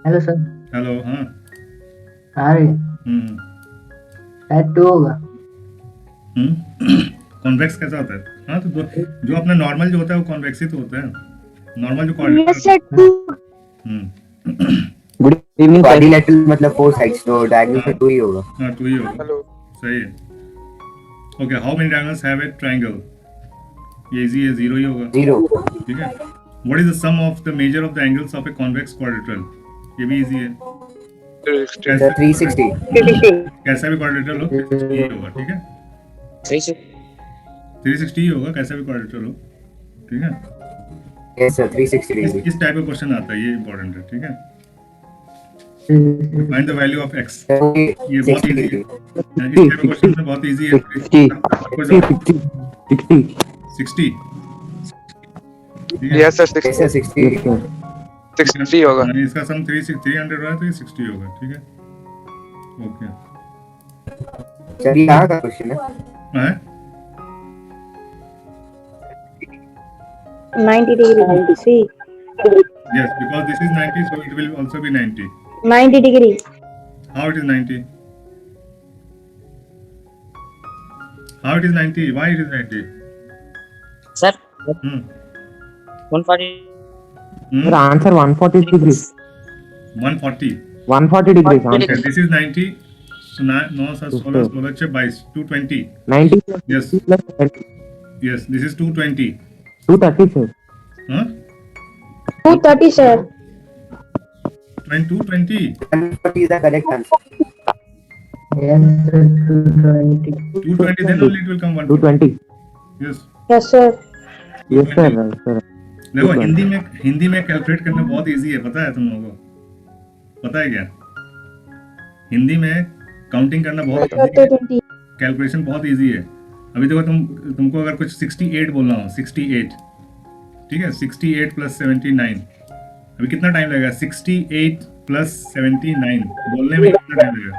Hello sir. Hello. हाँ। अरे हम्म। शायद टू होगा। कॉन्वेक्स कैसा होता है? हाँ तो जो अपना नॉर्मल जो होता है वो कॉन्वेक्स ही तो होता है, नॉर्मल जो Yes, क्वाड्रिलेटरल। sir. Two. हम्म। गुड इवनिंग क्वाड्रिलेटरल मतलब फोर साइड्स तो डायगोनल हाँ में टू ही होगा। हाँ, टू ही होगा। हेलो। सही है। Okay, how many diagonals have a triangle? ये इजी है, जीरो ही होगा। जीरो। ठीक है। What is the sum of the measure of the angles of a convex quadrilateral? ये भी इजी है। 360। कैसे 360। कैसा भी क्वाड्रिलेटरल हो 360 ही होगा। ठीक है, 360 ही होगा, कैसा भी क्वाड्रिलेटरल हो। ठीक है। Yes sir 360 degree. इस टाइप का क्वेश्चन आता है, ये इंपॉर्टेंट है। ठीक है। Find the value of x. ये बहुत 60 इजी है। डिग्री। इस टाइप का क्वेश्चन में बहुत इजी है। 60 आपको 60 60 60। ठीक है। Yes sir, yes sir 60। 60 होगा। इसका सम 300 रहा है तो ये 60 होगा। ठीक है। ओके। सर ये कहाँ का क्वेश्चन है? हाँ 90 degree. See. yes, because this is 90 so it will also be 90. 90 degree. How it is 90? How it is 90? Why it is 90? Sir, Hmm. 140 Hmm? answer 140 degrees. 140. 140 degrees. Okay, Answer. this is 90. So 9 7 16 16 22 220. 90 plus Yes. 60 plus 20. Yes, this is 220. 230 sir. Huh? 230, sir. 220. 140 is the correct answer. Yes, sir, 220. 220 then only it will come 140. 220. Yes. Yes, sir. Yes sir. Right, sir. देखो 220. हिंदी में calculate करना बहुत easy है, पता है तुम लोगों को? पता है क्या? हिंदी में काउंटिंग करना बहुत Sir, इजी है, 220. कैलकुलेशन बहुत इजी है। अभी देखो तुमको अगर कुछ 68 बोलना हो, 68, ठीक है, 68 प्लस 79, अभी कितना टाइम लगेगा? 68 प्लस 79 बोलने में कितना टाइम लगेगा?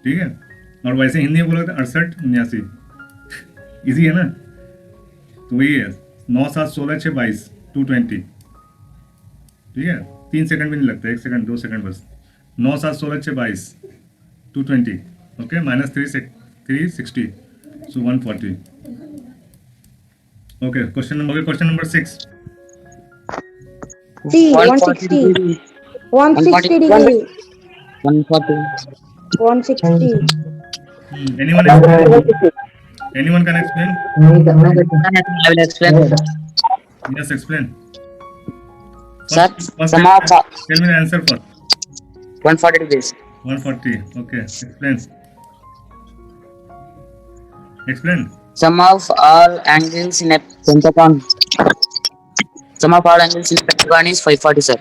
ठीक है। और वैसे हिंदी में बोला तो 68 79 इजी है ना। तो वही है, 9 7 16 6 22 220। ठीक है, 3 सेकंड भी नहीं लगता, 1 सेकंड 2 सेकंड बस। 9 7 16 6 22 220। Okay, minus 360 so 140। Okay, question number 6। See, 140 160. degree. 160 degree. 140. 160. Anyone explain? Anyone can explain? नहीं करना करना। I will explain. Yes explain. Sir, sum of tell me the answer first. 140 degrees. 140। Okay, explain explain. Sum of all angles in a pentagon. Sum of all angles in a pentagon is 540, sir.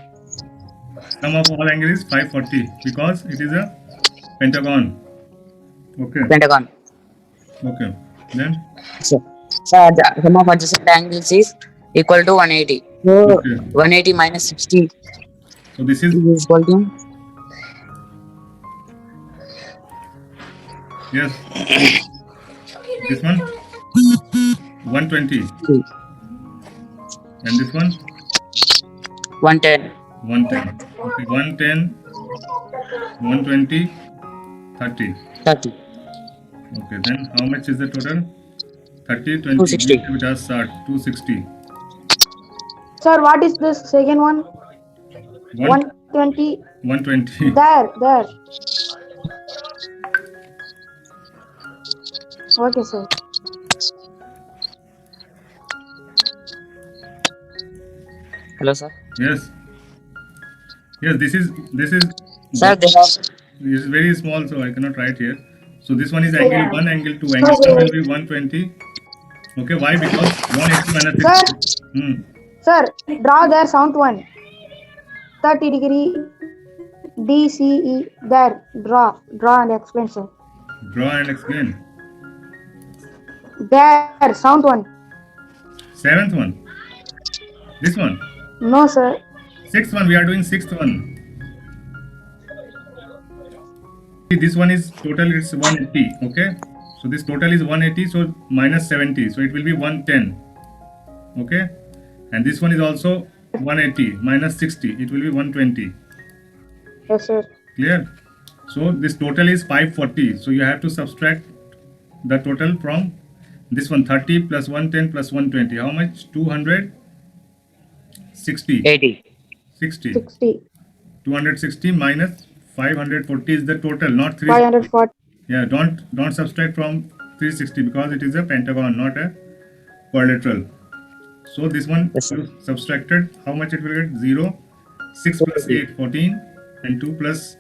Sum of all angle is 540 because it is a pentagon. Okay. Pentagon. Okay. Then Sir, the sum of adjacent angles is equal to 180. So Okay. 180 minus 60 so this is is equal to yes. This one 120 and this one 110. 110. Okay, 110, 120, 30. 30. Okay, then how much is the total? 30, 20, 260. 50, 60, 260. Sir, what is this second one? 120. 120. There. Okay, sir. Hello, sir. Yes. Yes, this is Sir, they have This is very small, so I cannot write here. So this one is angle 1, angle 2. Angle 1 will be 120. Okay, why? Because 180 minus 60. Sir, draw there sound one. 30 degree. DCE. There. Draw and explain, sir. Draw and explain. There. Sound one. 7th one. This one. No, sir. 6th one. We are doing 6th one. This one is total, it's 180. Okay, so this total is 180, so minus 70, so it will be 110. Okay, and this one is also 180 minus 60, it will be 120. Yes, sir. Clear? So this total is 540. So you have to subtract the total from this one, 30 plus 110 plus 120. How much? 260. 80. 60. 60. 260 minus 540 is the total, not 360. 540. Yeah, don't subtract from 360 because it is a pentagon, not a quadrilateral. So this one Yes, sir. you subtracted, how much it will get? 0, 6 plus 8, 14, and 2 plus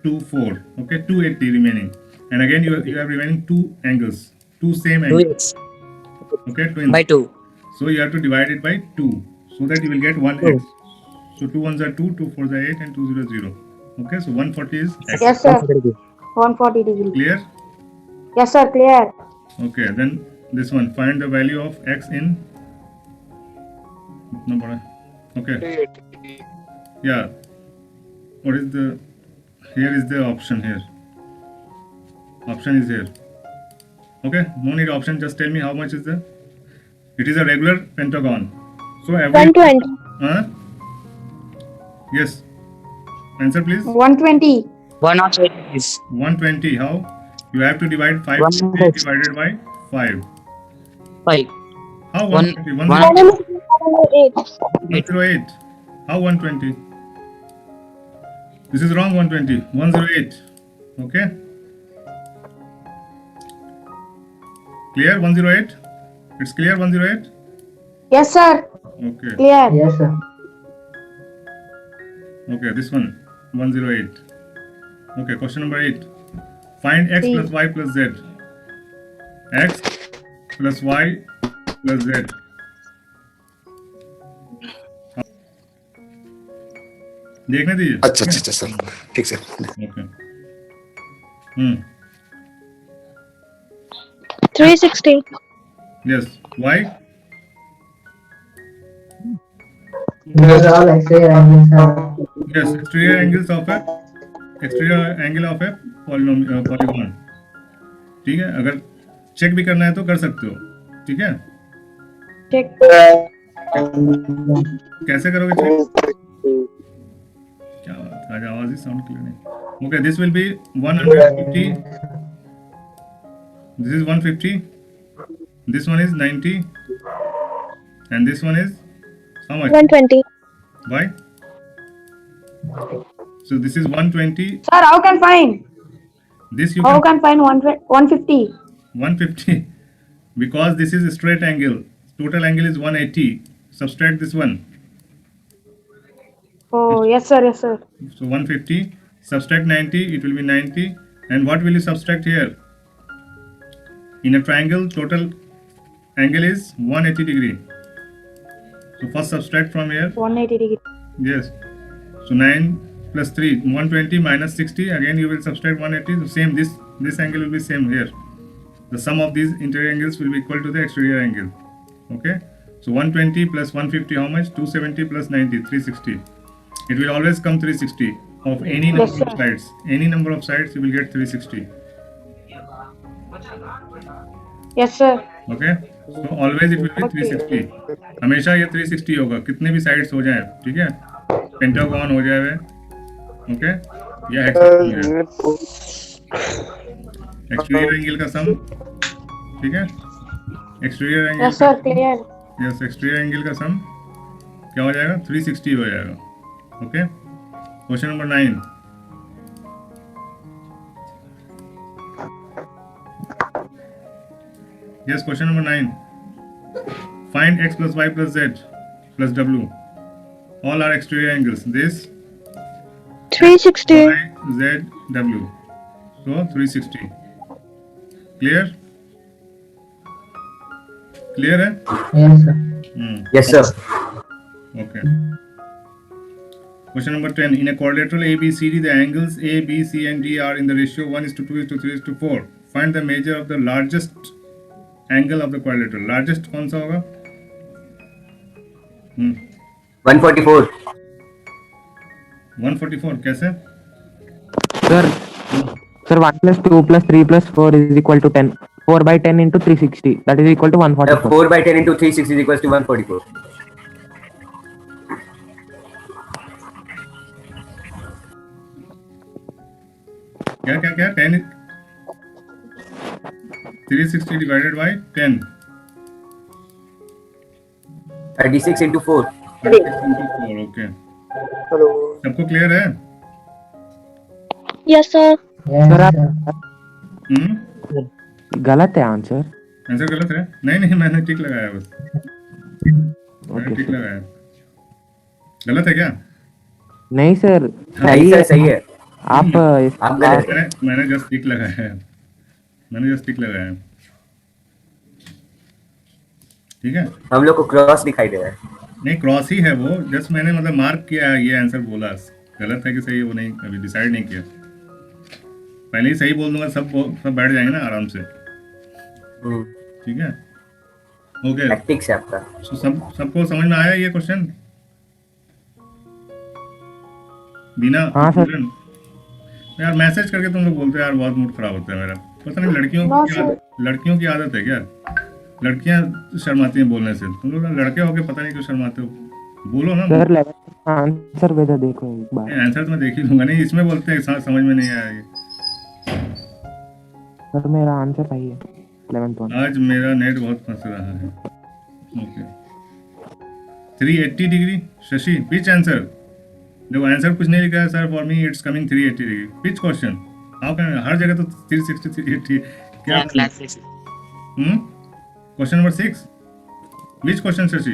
2, 4. Okay, 280 remaining. And again you have remaining two angles, two same 2 angles. x Okay, twins. by 2. So you have to divide it by 2 so that you will get 1x. So 2 ones are 2, 2 fours are 8, and 2 0 0. Okay, so 140 is x. Yes, sir. 140 degree. Clear? Yes, sir. Clear. Okay, then this one, find the value of x in. No bada. Okay, 380. yeah. What is the? Here is the option here. Option is here. Okay, no need option. Just tell me how much is the. It is a regular pentagon. So every. 120. Yes. Answer please. 120. 108 degrees. 120. How? You have to divide 5 108. divided by 5. 5. How One- 120? one- 108. How 120? This is wrong 120. 108. Okay. Clear 108? It's clear 108? Yes, sir. Okay. Clear. Yes, sir. Okay, this one 108. Okay, question number 8. Find x See. plus y plus z. X plus y plus z. देखने दीजिए. अच्छा अच्छा अच्छा sir ठीक sir Okay. 360. Yes. Why? Those are all exterior angles are Yes. Exterior angle of a polygon. ठीक है. अगर check भी करना है तो कर सकते हो. ठीक है. Check. कैसे करोगे चेक? क्या बात है, आज आवाज ही साउंड क्लियर नहीं. Okay, this will be 150. This is 150. This one is 90. And this one is how much? 120. Why? So this is 120. Sir, how can find? This you How can can find 150? 150 because this is a straight angle. Total angle is 180. Subtract this one. Oh, yes, sir. Yes, sir. So 150 subtract 90, it will be 90. And what will you subtract here? In a triangle, total angle is 180 degree. So first subtract from here. 180 degree. Yes. So 9 plus 3, 120 minus 60. Again you will subtract 180. So same, this angle will be same here. The sum of these interior angles will be equal to the exterior angle. Okay. So 120 plus 150, how much? 270 plus 90, 360. It will always come 360 of any number Yes, of sir. sides. Any number of sides you will get 360. Yes, sir. Okay. So always it will be 360. हमेशा ये 360 होगा. कितने भी sides हो जाए, ठीक है? Pentagon हो जाए, ओके? या हेक्सागन. एक्सटीरियर एंगल का सम, ठीक है? Exterior angle. Yes, sir. Clear. Yes, exterior angle का सम क्या हो जाएगा? 360 हो जाएगा. Okay. Question number 9. Yes, question number 9. Find x plus y plus z plus w. All are exterior angles. This 360. y, z, w. So 360. Clear? Clear है? yes, sir. Yes, sir. Okay. Question number 10. In a quadrilateral ABCD, the angles A, B, C, and D are in the ratio 1:2:3:4. Find the measure of the largest angle of the quadrilateral. Largest कौन सा होगा? 144. 144 कैसे? Sir, 1 plus 2 plus 3 plus 4 is equal to 10. 4 by 10 into 360. That is equal to 144. 4 by 10 into 360 is equals to 144. क्या क्या क्या 10 360 divided by 10 36 into 4. 36 into 4 okay सबको clear है Yes, sir. Yes, Sir, sir. गलत है आंसर. आंसर गलत है नहीं मैंने टिक लगाया बस मैंने Okay, टिक sir. लगाया गलत है क्या नहीं सर, सही है, सही है. आप आप गलत है. मैंने जस्ट टिक लगाया है ठीक है हम लोग को क्रॉस दिखाई दे रहा है. नहीं क्रॉस ही है वो जस्ट मैंने मतलब मार्क किया ये आंसर बोला गलत है कि सही है वो नहीं अभी डिसाइड नहीं किया पहले ही सही बोल दूंगा सब बैठ जाएंगे ना आराम से ठीक है ओके टैक्टिक्स है आपका. सबको समझ में आया ये क्वेश्चन बिना हाँ, सर. यार मैसेज करके तुम लोग बोलते हो यार बहुत मूड खराब होता है मेरा पता नहीं लड़कियों की आदत है क्या लड़कियां शर्माती हैं बोलने से तुम लोग लड़के होके पता नहीं क्यों शर्माते हो बोलो ना सर 11 आंसर भेजा देखो एक बार. आंसर तो मैं देख ही लूंगा नहीं इसमें बोलते हैं समझ में नहीं आया ये सर मेरा आंसर सही है 11th one. आज मेरा नेट बहुत फंस रहा है okay 380 degree Shashi pitch answer देखो आंसर कुछ नहीं लिखा है sir for me it's coming 380 degree pitch question how can हर जगह तो 360 380 क्या Class 6. Question number 6 which question Shashi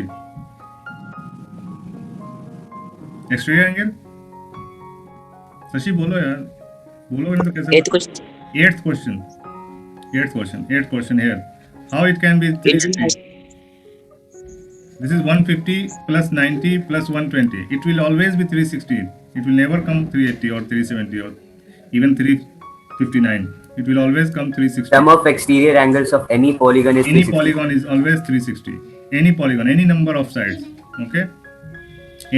exterior angle Shashi बोलो यार बोलोगे ना तो कैसे Eighth question. eighth question here how it can be 350 this is 150 plus 90 plus 120 it will always be 360 it will never come 380 or 370 or even 359 it will always come 360 Sum of exterior angles of any polygon is any 360. polygon is always 360 any polygon any number of sides okay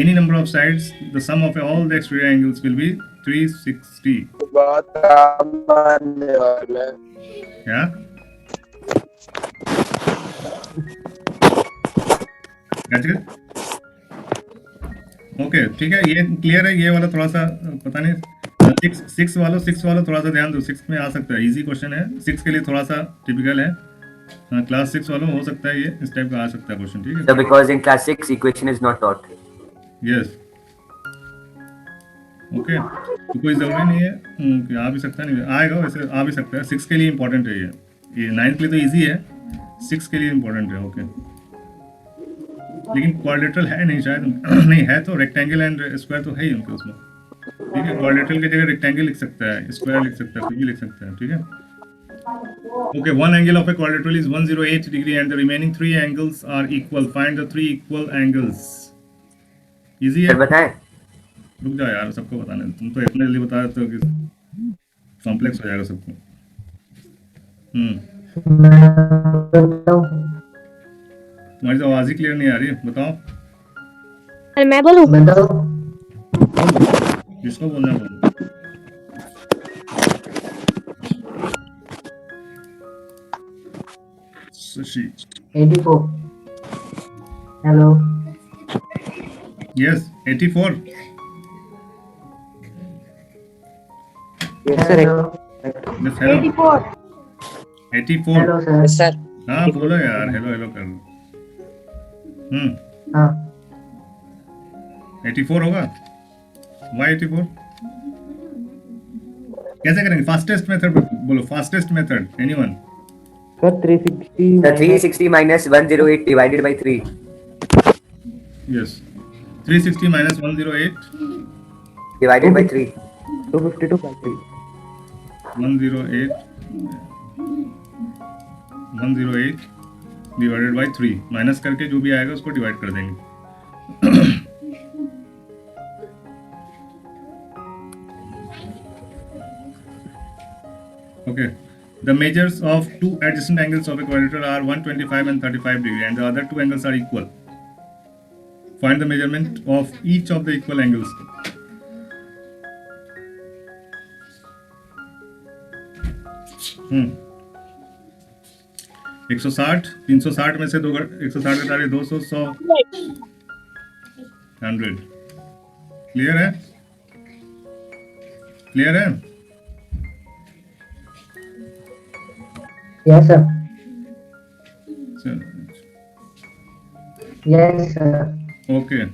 any number of sides the sum of all the exterior angles will be 360 क्या okay ठीक है ये clear है ये वाला थोड़ा सा पता नहीं सिक्स वालों थोड़ा सा ध्यान दो 6 में आ सकता है इजी क्वेश्चन है 6 के लिए थोड़ा सा टिपिकल है हाँ क्लास 6 वालों हो सकता है ये इस टाइप का आ सकता है क्वेश्चन ठीक है So because in class 6 equation is not taught. Yes okay तो कोई ज़रूरी नहीं है कि आ भी सकता नहीं आएगा वैसे आ भी सकता है 6 के लिए इम्पोर्टेंट है ये 9th के लिए तो इजी है 6 के लिए इम्पोर्टेंट है ओके लेकिन क्वाड्रेटरल है नहीं शायद नहीं है तो रेक्टेंगल एंड स्क्वायर तो है ही उनके उसमें ठीक है क्वाड्रेटरल की जगह रेक्टेंगल लिख सकता है स्क्वायर लिख सकता है कुछ भी लिख सकता है ठीक है okay one angle of a quadrilateral is 108 degree and the remaining 3 angles are equal find the 3 equal angles easy है सर बताएं. रुक जाओ यार सबको बताने दो। तुम तो इतने जल्दी बता देते हो कि कॉम्प्लेक्स हो जाएगा सबको तुम्हारी तो आवाज ही क्लियर नहीं आ रही है बताओ अरे मैं बोलूं बताओ किसको बोलना है बोलो Shashi 84 hello yes 84 Yes, sir. Hello yes hello 84 hello sir Yes, sir. हाँ बोलो यार हेलो हेलो कर लो हाँ 84 होगा वाई 84 कैसे करेंगे फास्टेस्ट मेथड बोलो fastest method anyone Sir 360. The 360 minus 108 divided by 3. Yes 360 minus 108 Divided by 3. 252 by 3. 108 divided by 3 minus करके जो भी आएगा उसको डिवाइड कर देंगे okay the measures of two adjacent angles of a quadrilateral are 125 and 35 degree and the other two angles are equal find the measurement of each of the equal angles hmm 160 360 में से 160 घटा रहे 200 100 100 clear है Yes, sir. So, Yes, sir. okay.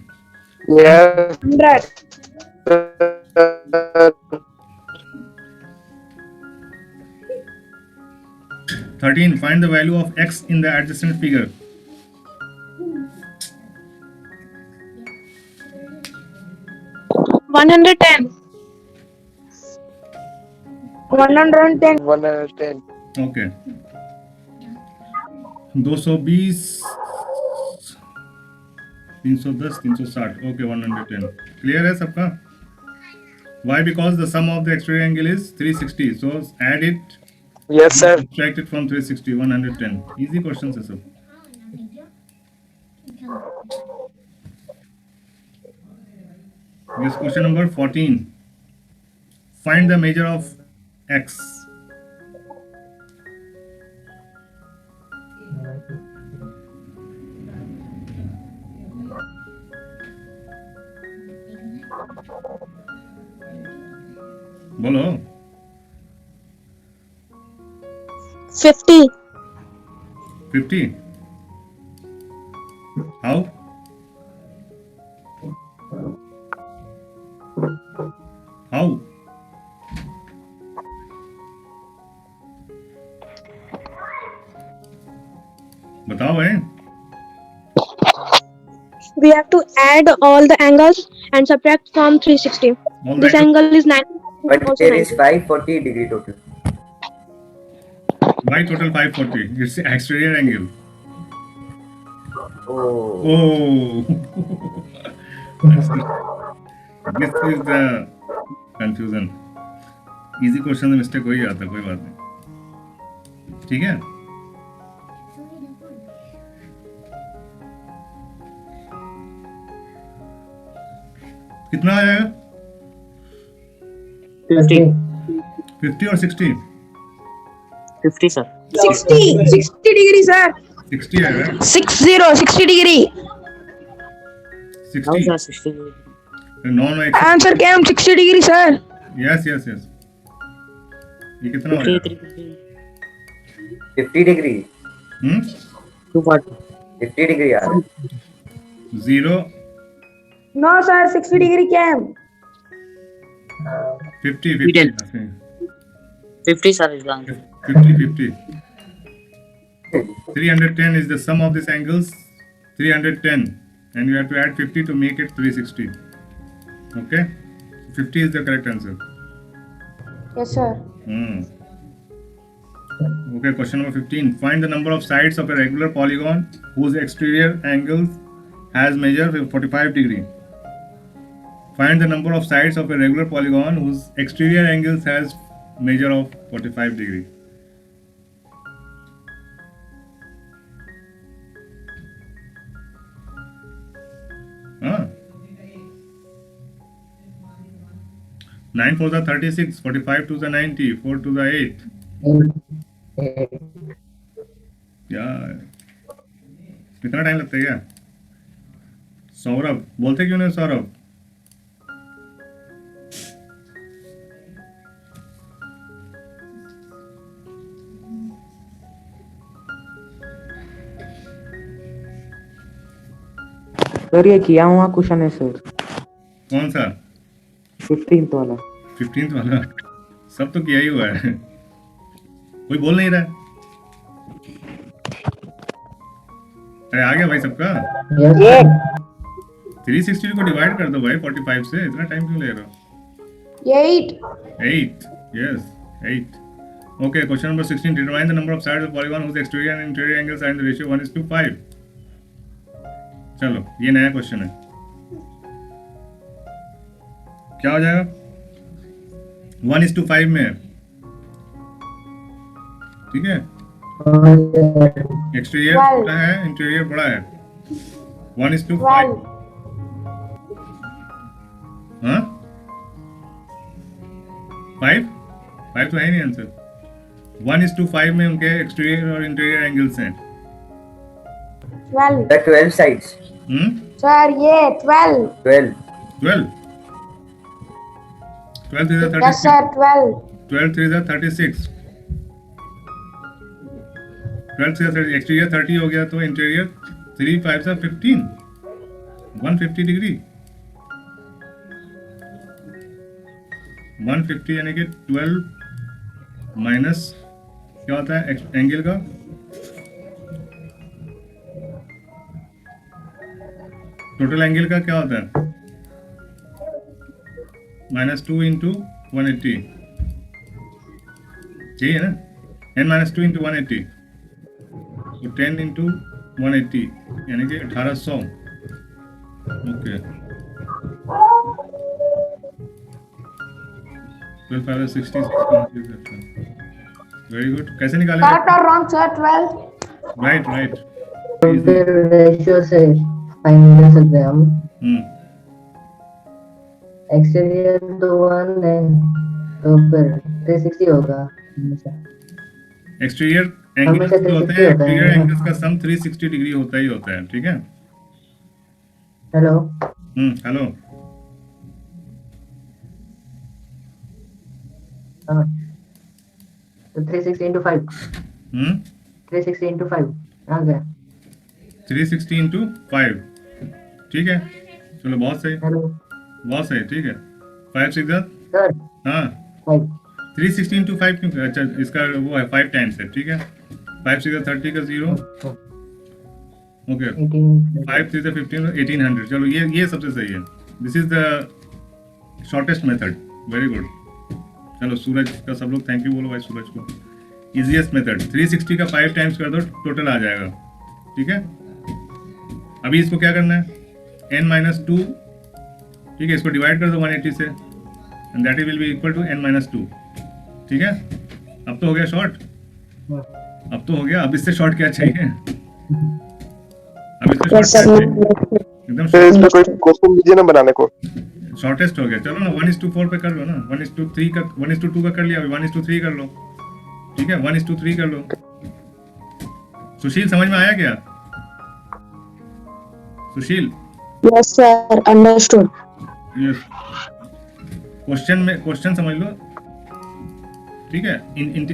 Yes. 100. sir. 13. Find the value of x in the adjacent figure. One hundred ten. 110. 110. Okay. 220, 310, 360. Okay, 110. Clear है सबका? Why? Because the sum of the exterior angle is 360. So add it, Yes, sir. subtract it from 360, 110. Easy questions है सब. Yes, question number 14. Find the measure of x. बोलो. 50. 50. How? How? बताओ है. We have to add all the angles and subtract from 360. All This the angle is 90. But Also there is 90. 540 degree total. Why total 540? It's the exterior angle. Oh. Oh. This is the confusion. Easy question में mistake हो ही जाता है, कोई बात नहीं. ठीक है. कितना आ जाएगा? 50. 50 और 60? 50, sir. 60 degree, sir. 60 आएगा. 60 degree. 60. How, sir? 60. Non Answer came 60 degree, sir. Yes. ये कितना हो जाएगा? 50 degree. 240. 50 degree यार. 0, No, sir. 60 degree came. 50. 50, sir, is the answer. 50. 310 is the sum of these angles. 310, and you have to add 50 to make it 360. Okay, 50 is the correct answer. Yes, sir. Okay, question number 15. Find the number of sides of a regular polygon whose exterior angle has measure 45 degree. Find the number of sides of a regular polygon whose exterior angles has measure of 45 degree. Huh? 9 4 the 36, 45 to the 90, 4 to the 8. यार कितना time लगता है क्या? सौरभ बोलते क्यों नहीं Saurabh? Sir ये किया हुआ क्वेश्चन है सर. कौन सा? 15th वाला. 15th वाला सब तो किया ही हुआ है. कोई बोल नहीं रहा. अरे आ गया भाई सबका. Yes, sir. 360 को डिवाइड कर दो भाई 45 से. इतना टाइम क्यों ले रहे हो? 8. 8. Yes, 8. Okay, question number 16. Determine the number of sides of polygon whose exterior and interior angles are in the ratio 1:5. चलो ये नया क्वेश्चन है. क्या हो जाएगा? 1:5 में है. ठीक है. एक्सटीरियर छोटा है, इंटीरियर बड़ा है. 1:5. 12. हाँ 5 तो है ही नहीं आंसर. 1:5 में उनके एक्सटीरियर और इंटीरियर एंगल्स हैं. 12. The 12 sides. Sir, yeah, 12. 12. 12. 12 3 Yes, sir, 12. 12 3 36. 12 से एक्सटीरियर 30 हो गया तो इंटीरियर 3 5 से 15 150 डिग्री 150 यानी कि 12 माइनस क्या होता है एंगल का टोटल एंगल का क्या होता है -2 इंटू 180 यही है ना n-2 इंटू 180 तो 10 इंटू 180 यानी कि 1800 ओके 12 5 वेरी गुड कैसे निकालेंगे Correct or wrong, sir? 12. Right right तो फिर रेशियो से फाइंड कर सकते हैं हम। एक्सटीरियर तो 1 है तो फिर 360 होगा हमेशा। एक्सटीरियर हमेशा एंगल्स जो होते 360 हैं होता है एक्सटीरियर ना। एंगल्स का सम 360 डिग्री होता ही होता है ठीक है हेलो हेलो हाँ तो 360 into 5 हम्म 360 into 5 आ गया। 360 इंटू 5 ठीक है चलो बहुत सही हेलो ठीक है 5 6 सर हाँ 5 360 इंटू 5 क्यों अच्छा इसका वो है 5 टाइम्स है ठीक है 5 6 30 का 0 ओके 18 5 3 15 1800 चलो ये सबसे सही है this is the shortest method very good चलो सूरज का सब लोग थैंक यू बोलो भाई सूरज को इजीएस्ट मेथड 360 का 5 टाइम्स कर दो टोटल आ जाएगा ठीक है अभी इसको क्या करना है n-2 ठीक है इसको डिवाइड कर दो 180 से and that will be equal to n-2 ठीक है अब तो हो गया शॉर्ट अब तो हो गया अब इससे शॉर्ट क्या चाहिए अब इससे शॉर्ट क्या चाहिए एकदम फिर इसमें कोई क्वेश्चन दीजिए ना बनाने को। शॉर्टेस्ट हो गया चलो ना 1:4 पे कर लो ना 1:3 का 1:2 का कर लिया अभी 1:3 कर लो ठीक है 1:3 कर लो सुशील समझ में आया क्या सुशील Yes, sir. Understood. Yes question समझ लो ठीक है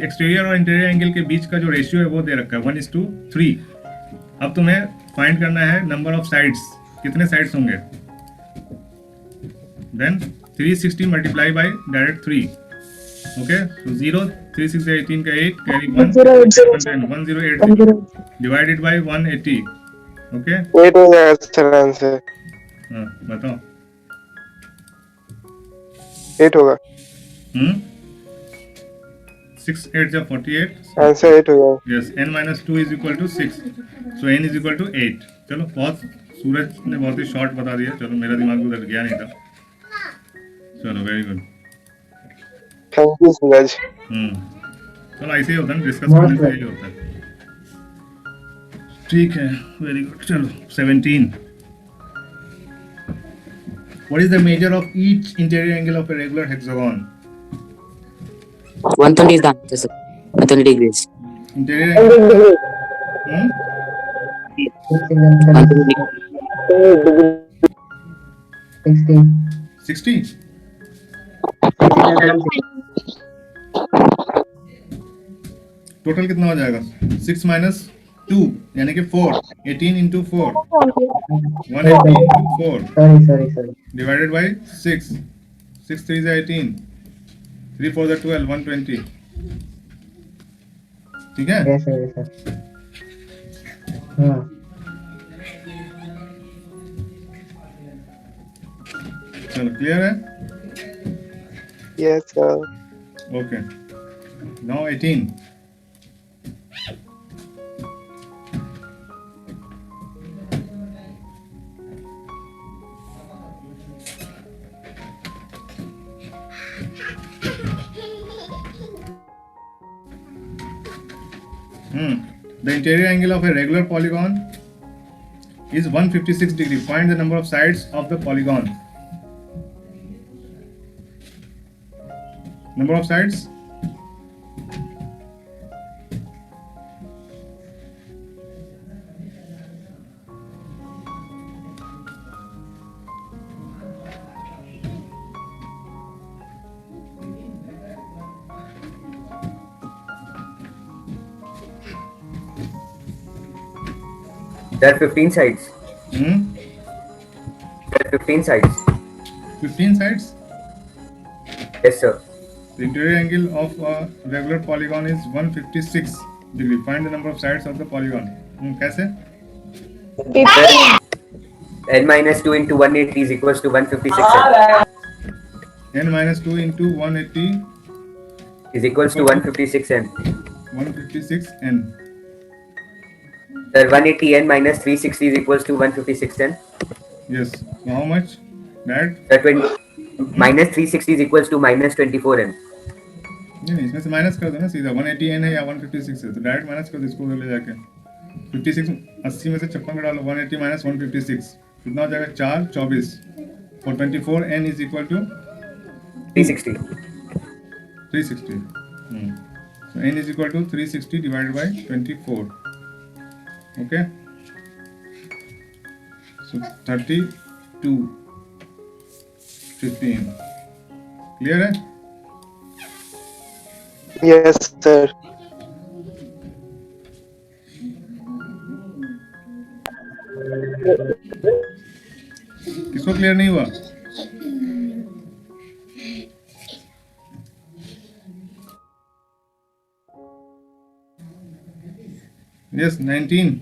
एक्सटीरियर और इंटीरियर एंगल के बीच का जो रेशियो है वो दे रखा है 1:3 अब तुम्हें फाइंड करना है नंबर ऑफ साइड्स कितने साइड्स होंगे then 360 multiply by direct 3 okay so 0 3 6 18 का 8 कैरी 1 10 1080 डिवाइडेड बाय 180 ओके 8 हो जाएगा सर आंसर। हाँ बताओ 8 होगा 6 8 जा 48 आंसर 8 हो जाएगा। Yes n-2 is equal to 6 so n is equal to 8 चलो बहुत सूरज ने बहुत ही शॉर्ट बता दिया चलो मेरा दिमाग उधर गया नहीं था चलो वेरी गुड थैंक यू सूरज। चलो ऐसे ही होता है डिस्कस करने से यही होता है ठीक है वेरी गुड चलो 17 What is the measure of each interior angle of a regular hexagon? 120 is the answer, sir. 120 degrees. Interior angle. 120 degrees. 60 60. Total कितना हो जाएगा 6 minus 2 यानी कि 4 18 into 4 180 into 4 sorry divided by 6 6 3 is 18 3 4 is 12 120 ठीक है yes sir हाँ चलो clear है yes sir. Okay now 18 The interior angle of a regular polygon is 156 degree. Find the number of sides of the polygon. Number of sides? There are 15 sides. Hmm? There are 15 sides. 15 sides. Yes, sir. The interior angle of a regular polygon is 156 degree. Find the number of sides of the polygon. कैसे? N minus 2 into 180 is equals to 156 n minus 2 into 180 is equals to 156 n. 156 n. Sir, 180 n minus 360 is equals to 156 n. Yes. So how much? That? Sir, minus 360 is equals to minus 24 n. नहीं इसमें से minus कर दो ना सीधा 180 n है या 156 है तो डायरेक्ट माइनस कर दो इसको उधर ले जाके 56 80 में से 56 में डालो 180 माइनस 156 कितना हो जाएगा 4 24 और 24 n is equal to 360. 360 so n is equal to 360 divided by 24 okay so 32 15 clear है Yes, sir. किसको क्लियर नहीं हुआ yes 19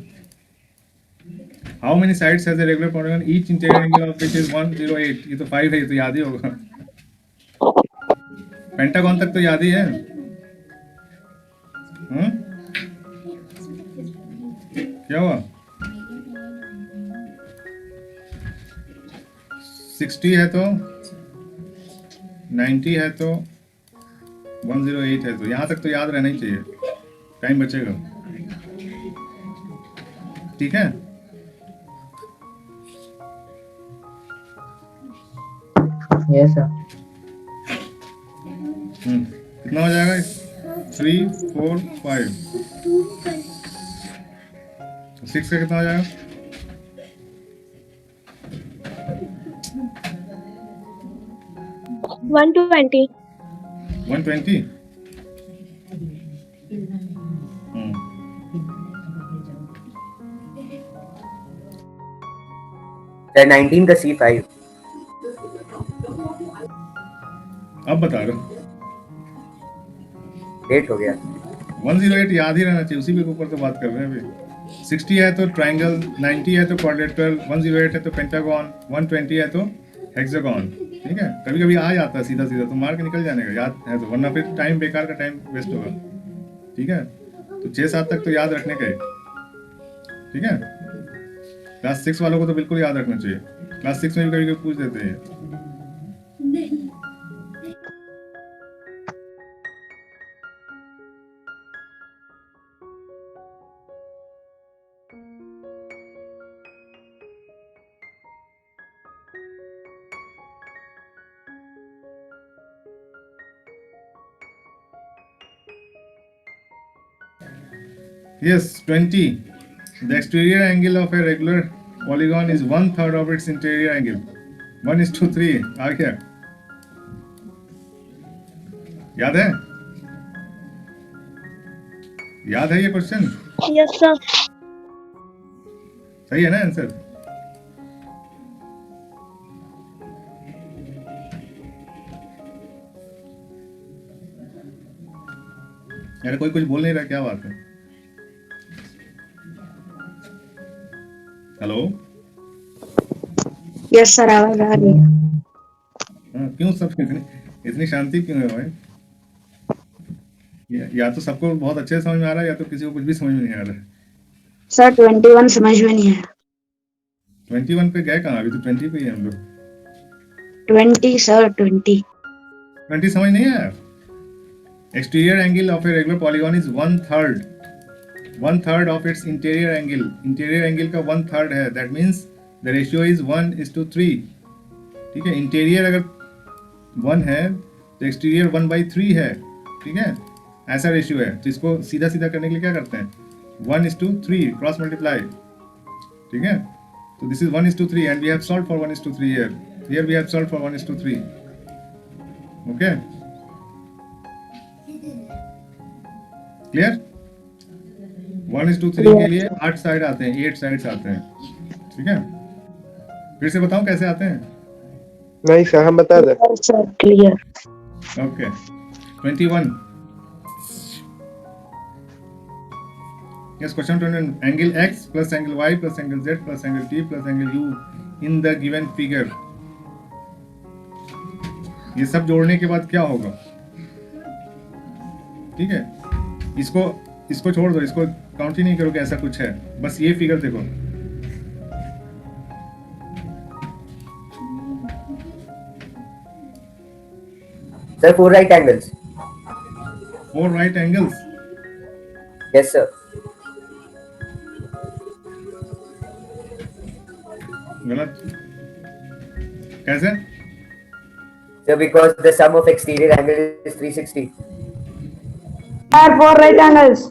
how many sides has a regular polygon each interior angle of which is 108 ये तो 5 है ये तो याद ही होगा पेंटागन तक तो याद ही है क्या हुआ 60 है तो 90 है तो 108 है तो यहाँ तक तो याद रहना ही चाहिए टाइम बचेगा ठीक है Yes, sir. कितना हो जाएगा 3 4 5 6 का कितना हो जाएगा 120. 120 Sir, 19 का C5. अब बता रहा हूँ 8 हो गया. 108 याद ही रहना चाहिए उसी के ऊपर तो बात कर रहे हैं अभी 60 है तो ट्रायंगल 90 है तो क्वाड्रेटरल 108 है तो पेंटागन 120 है तो हेक्सागन ठीक है कभी कभी आ जाता है सीधा सीधा तो मार के निकल जाने का याद है तो वरना फिर टाइम बेकार का टाइम वेस्ट होगा ठीक है तो 6-7 तक तो याद रखने का है ठीक है क्लास 6 वालों को तो बिल्कुल याद रखना चाहिए क्लास 6 में भी कभी कभी पूछ देते हैं Yes, 20. The exterior angle of a regular polygon is 1/3 of its interior angle. 1:3. आ गया याद है ये क्वेश्चन Yes, sir. सही है ना आंसर यार कोई कुछ बोल नहीं रहा क्या बात है हेलो Yes, sir. आवाज आ रही है. क्यों सब इतनी शांति क्यों है भाई या तो सबको बहुत अच्छे से समझ में आ रहा है या तो किसी को कुछ भी समझ में नहीं आ रहा है सर 21 समझ में नहीं है. 21 पे गए कहाँ अभी तो 20 पे ही हैं हम लोग 20 सर 20. 20 समझ नहीं आया exterior angle of a regular polygon is 1/3 of its interior angle का 1/3 है that means the ratio is 1:3 ठीक है इंटीरियर अगर 1 है तो एक्सटीरियर 1/3 है ठीक है ऐसा रेशियो है तो इसको सीधा सीधा करने के लिए क्या करते हैं 1:3 क्रॉस मल्टीप्लाई ठीक है तो this is 1:3 and we have solve for 1:3 here we have solve for 1:3 okay clear 1:3 के लिए 8 साइड आते हैं, 8 साइड्स आते हैं, ठीक है। फिर से बताऊं कैसे आते हैं? नहीं सर, हम बता दें। Sir, clear. Okay 21 yes question 21 angle x plus angle y plus angle z plus angle t plus angle u in the given figure, ये सब जोड़ने के बाद क्या होगा? ठीक है, इसको छोड़ दो, इसको काउंट ही नहीं करोगे, ऐसा कुछ है, बस ये फिगर देखो। Sir, 4 right angles. 4 right angles, Yes, sir. गलत। कैसे? Sir, because the sum of exterior angle is 360. Sir, 4 right angles.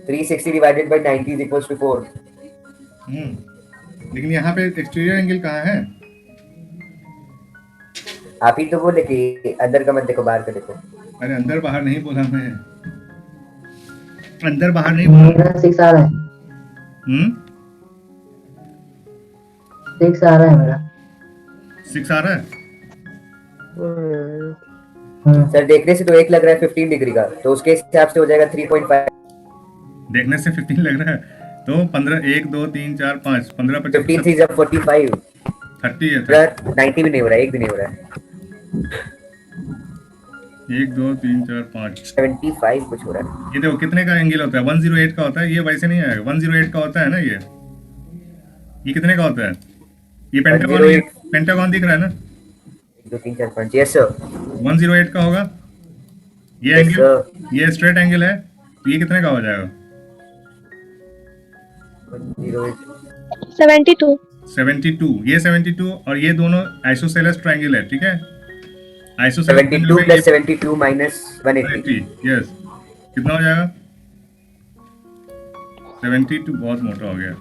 360 divided by 90 is equals to 4. लेकिन यहाँ पे एक्सटीरियर एंगल कहाँ है? आप ही तो बोले कि अंदर का मत देखो, बाहर का देखो. अरे अंदर बाहर नहीं बोला मैं, अंदर बाहर नहीं बोला। मेरा 6 आ रहा है, 6 आ रहा है मेरा। 6 आ रहा है। सर देखने से तो एक लग रहा है 15 डिग्री का, तो उसके हिसाब से हो जाएगा 3.5. देखने से 15 लग रहा है तो 15, 1 2 3 4 5 15 15 3 is 45. 30 है। सर 90 भी नहीं हो रहा है, एक भी नहीं हो रहा है. 1 2 3 4 5 75 कुछ हो रहा है. ये देखो कितने का एंगल होता है, 108 का होता है। ये वैसे नहीं आएगा, 108 का होता है ना। ये कितने का होता है? ये पेंटागन, 108 पेंटागन दिख रहा है ना। 1 2 3 4 5. Yes sir. 108 का होगा ये Yes, एंगल। ये स्ट्रेट एंगल है, तो ये कितने का हो जाएगा? 72. 72। ये 72 और ये दोनों आइसोसेलेस ट्रायंगल है, ठीक है। Isosceles 72 plus 72 minus 180. यस, कितना हो जाएगा? 72 बहुत मोटा हो गया।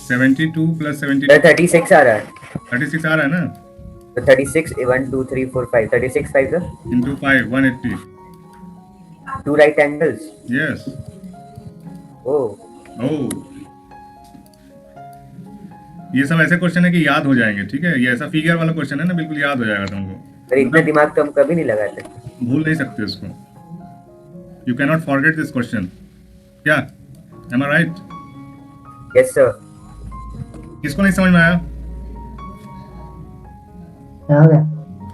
72 plus 72 सर 36 आ रहा है. 36 आ रहा है ना। तो 36 1 2 3 4 5 36 5 sir. into 5 180। 2 right angles. Yes. Oh. ओह, ये सब ऐसे क्वेश्चन है कि याद हो जाएंगे, ठीक है। ये ऐसा फिगर वाला क्वेश्चन है ना, बिल्कुल याद हो जाएगा तुमको। सर इतना दिमाग तो हम कभी नहीं लगाते. भूल नहीं सकते इसको। You can not forget this question. क्या, एम आई राइट? Yes sir. किसको नहीं समझ में आया? आ गया।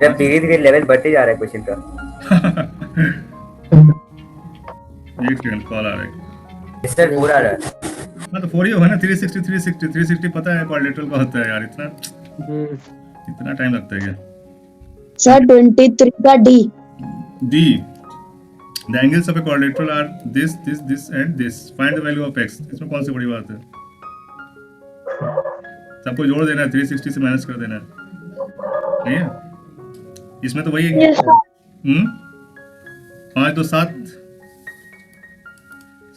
जब धीरे धीरे लेवल बढ़ते जा रहा है क्वेश्चन का. एक सेकंड, कॉल आ रहा है। Yes, सर 4 आ रहा है. हाँ तो 4 ही होगा ना। 360 पता है क्वाड्रेटरल का होता है यार। इतना टाइम लगता है क्या? Sir 23 का D. D. The angles of a quadrilateral are this and this. Find the value of x. इसमें कौन सी बड़ी बात है? सबको जोड़ देना है, 360 से माइनस कर देना है, ठीक है। इसमें तो वही है। Yes, sir. 5 2 7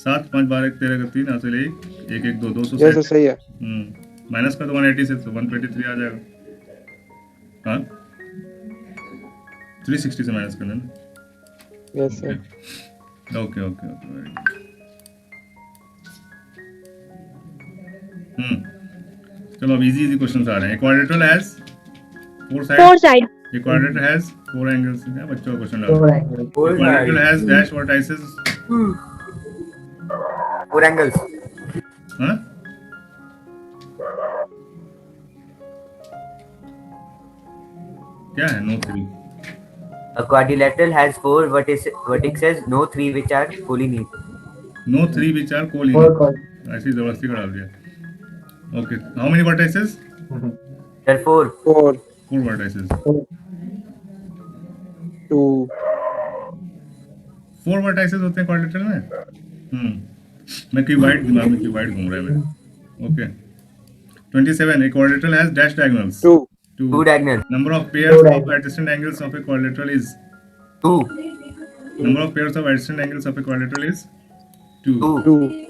7 5 12 1 13 3 यहाँ से ले 1 1 2 200 सही है। माइनस का तो 180 से तो 123 आ जाएगा। हाँ 360 से माइनस कर देना। Yes sir. Okay okay okay. चलो अब इजी क्वेश्चंस आ रहे हैं। Quadrilateral has 4 side. 4 side. A quadrilateral has 4 angles। क्या बच्चों का क्वेश्चन डालो। 4 angles। Quadrilateral has dash vertices। 4 angles. हाँ? क्या है? No 3। A quadrilateral has 4 vertices, no 3 which are fully neat. No 3 which are 4 collinear। call। ऐसी जबरदस्ती का डाल दिया। Okay, how many vertices? Sir 4. 4 4 vertices। 2 4 vertices होते हैं क्वाड्रिलेटरल में। मैं क्यूबॉइड, दिमाग में क्यूबॉइड घूम रहा है मेरा। Okay, 27 a quadrilateral has dash diagonals। 2 2 diagonal. Number of pairs of adjacent angles of a quadrilateral is 2. number of pairs of adjacent angles of a quadrilateral is 2। 2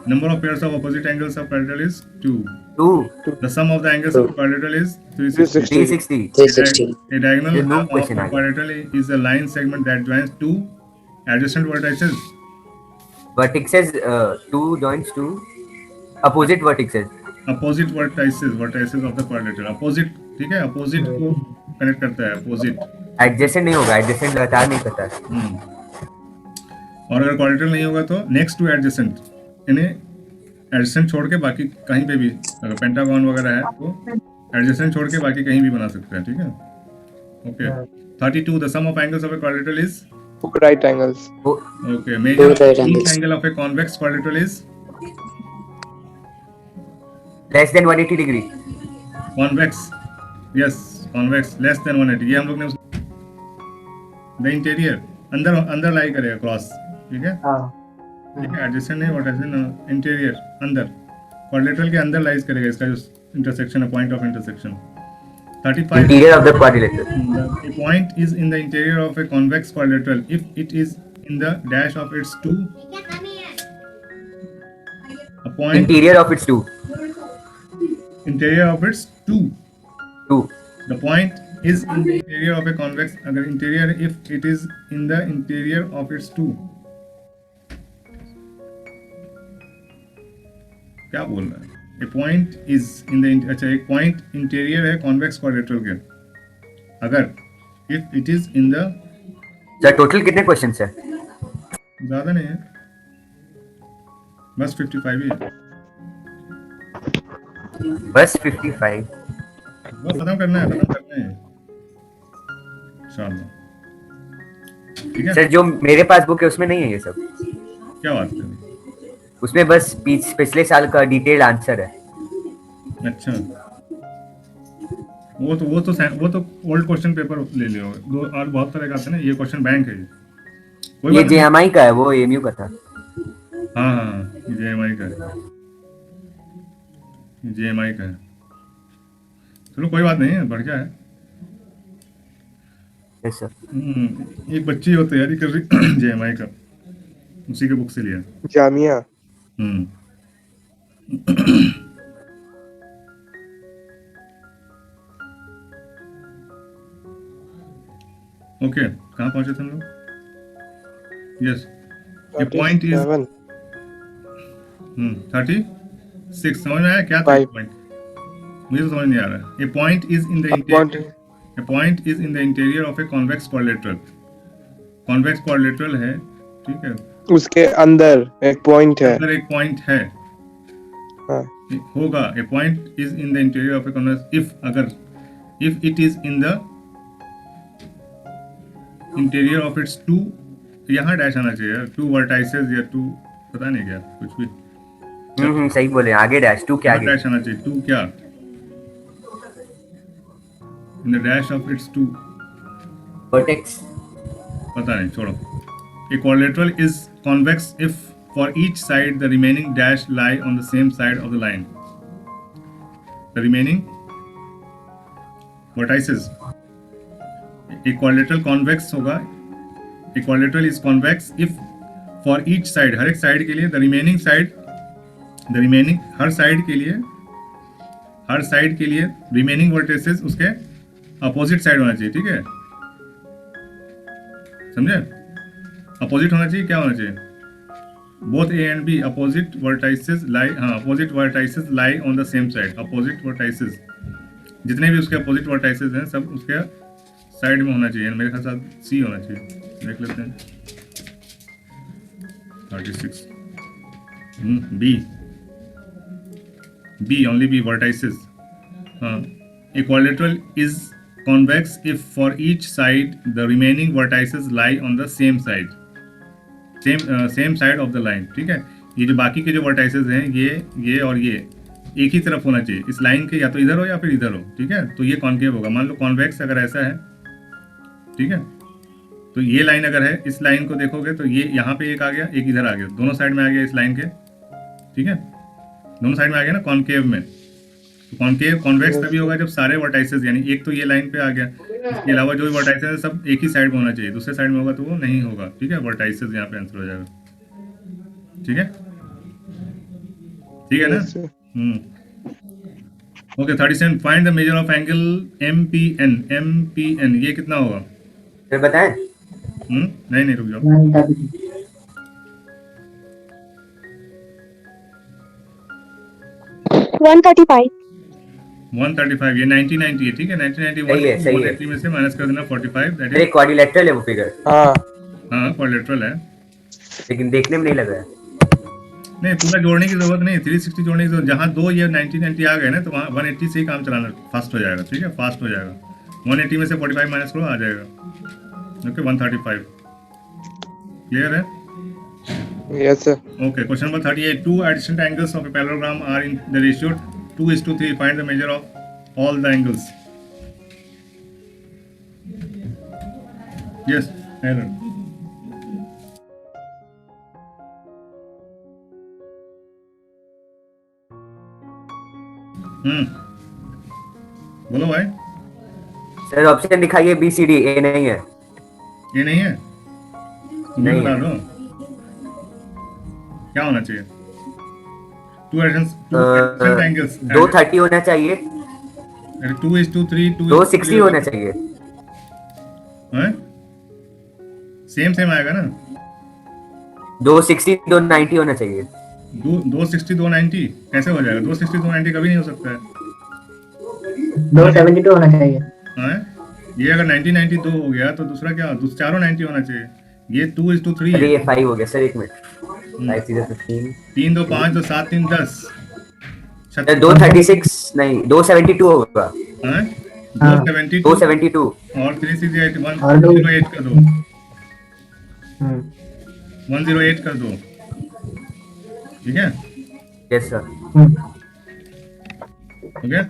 Number of pairs of opposite angles of quadrilateral is 2. 2, The sum of the angles of quadrilateral is 360. 360. 360. 360. A diagonal Then no of question a आगे. quadrilateral is a line segment that joins two adjacent vertices. Vertices, 2 joins to opposite vertices. Opposite vertices of the quadrilateral. Opposite, ठीक है, opposite को connect करता है, opposite. Adjacent नहीं होगा, adjacent लगातार नहीं करता है. और अगर quadrilateral नहीं होगा तो next to adjacent, यानी adjacent छोड़ के बाकी कहीं पे भी, अगर पेंटागन वगैरह है तो adjacent छोड़ के बाकी कहीं भी बना सकते हैं, ठीक है. Okay. 32. The sum of angles of a quadrilateral is 4 right angles. okay. Measure Two right each angles. angle of a convex quadrilateral is Less than 180 degree. convex. Yes, convex less than 180. ये हम लोग ने the interior अंदर लाई करेगा cross, ठीक है. ठीक है, एडजेसेंट नहीं, व्हाट एडजेसेंट, इंटीरियर अंदर, क्वाड्रिलेटरल के अंदर लाइज करेगा इसका जो इंटरसेक्शन है, point of intersection. 35. Interior of the quadrilateral. A point is in the interior of a convex quadrilateral if it is in the dash of its two. A point Interior of its 2. interior of its two. 2. The point is in the interior of a convex. अगर interior if it is in the interior of its two. क्या बोल रहा है? A point is in the अच्छा एक point interior है convex quadrilateral के. अगर if it is in the sir total कितने क्वेश्चंस है? ज़्यादा नहीं है, बस 55 ही है. बस 55. बस खत्म करना है. इंशाल्लाह, ठीक है. सर जो मेरे पास बुक है उसमें नहीं है ये सब. क्या बात कर, उसमें बस पिछले साल का डिटेल्ड आंसर है. अच्छा, वो तो ओल्ड क्वेश्चन पेपर ले लियो. दो और बहुत तरह का आता है ना, ये क्वेश्चन बैंक है, कोई ये बात नहीं. JMI का है, वो AMU का था. हाँ, ये JMI का है. चलो कोई बात नहीं है, बढ़िया है. Yes sir. एक बच्ची हो तैयारी कर रही JMI का, उसी के बुक से लिया. जामिया. ओके, कहाँ पहुंचे थे हम लोग? यस, ये पॉइंट इज 37. 36. समझ में आया क्या था Five. पॉइंट? मुझे तो समझ नहीं आ रहा. A point is in the interior of a convex quadrilateral. Convex quadrilateral है, ठीक है, उसके अंदर एक पॉइंट है. अंदर एक पॉइंट है. हाँ. होगा a point is in the interior of a convex if it is in the interior of its two, यहाँ डैश आना चाहिए, टू वर्टाइसेस या टू, पता नहीं क्या कुछ भी. सही बोले, आगे डैश 2 के आगे. डैश आना चाहिए, टू क्या, in the dash of its two, vertex. पता नहीं, छोड़ो. A quadrilateral is convex if for each side the remaining dash lie on the same side of the line. The remaining vertices. A quadrilateral convex होगा. A quadrilateral is convex if for each side, हर एक side के लिए, the remaining her side के लिए remaining vertices उसके opposite side होना चाहिए, ठीक है, समझे? अपोजिट होना चाहिए, क्या होना चाहिए? Both A and B opposite vertices lie, opposite vertices lie on the same side. Opposite vertices, जितने भी उसके opposite vertices हैं सब उसके साइड में होना चाहिए. मेरे ख्याल से C होना चाहिए, देख लेते हैं. 36. B only B vertices. A quadrilateral is convex if for each side the remaining vertices lie on the same side. Same side of the line, ठीक है. ये जो बाकी के जो वर्टाइसेस हैं, ये और ये एक ही तरफ होना चाहिए. इस लाइन के या तो इधर हो या फिर इधर हो, ठीक है. तो ये कॉन्केव होगा. मान लो कॉन्वेक्स अगर ऐसा है, ठीक है, तो ये लाइन अगर है, इस लाइन को देखोगे तो ये यहाँ पे एक आ गया, एक इधर आ गया, दोनों साइड में आ गया इस लाइन के, ठीक है, दोनों साइड में आ गया ना कॉन्केव में. तो कॉन्केव कॉन्वेक्स तभी होगा जब सारे वर्टाइसेस, यानी एक तो ये लाइन पे आ गया, इसके अलावा जो भी वर्टाइसेस है सब एक ही साइड में होना चाहिए. दूसरे साइड में होगा तो वो नहीं होगा, ठीक है. वर्टाइसेस यहाँ पे आंसर हो जाएगा, ठीक है. ठीक है ना? Yes, sir. Okay 37 find the measure of angle MPN ये कितना होगा? फिर बताएं। नहीं रुक जाओ 132. 135. 135 ये 1990 है ठीक है 1990 सही है, सही है। 180 में से माइनस कर देना 45 दैट अरे इज क्वाड्रिलेटरल है वो फिगर, हाँ हाँ क्वाड्रिलेटरल है लेकिन देखने में नहीं लग रहा है। नहीं पूरा जोड़ने की जरूरत नहीं 360 जोड़ने की जरूरत जहाँ दो ये 1990 आ गए ना तो वहाँ 180 से ही काम चलाना फास्ट हो जाएगा ठीक है फास्ट हो जाएगा 180 में से 45 माइनस करो आ जाएगा ओके 135 क्लियर है yes sir. Okay, question number 38. Two adjacent angles of a parallelogram are in the ratio 2:3. Find the measure of all the angles. Yes, Aaron. बोलो भाई सर ऑप्शन दिखाइए BCD, A नहीं है। ये नहीं है तुम नहीं बता है। दो क्या होना चाहिए two adjacent angles 230 होना चाहिए, 2:3 260 होना चाहिए। सेम आएगा ना 260 290 होना चाहिए। 260 290 कैसे हो जाएगा 260 290 कभी नहीं हो सकता है 272 होना चाहिए. हाँ ये अगर 90 हो गया तो दूसरा क्या चारों 90 होना चाहिए ये 2:3 अरे है ये 5 हो गया सर, एक मिनट। 5 3 15, 3 2 5 2 7 3 10 236 नहीं 272 होगा। हाँ हाँ. 272 272 और 368 और दो. 108 कर दो हम्म. 108 कर दो ठीक है यस सर। हम्म. हो गया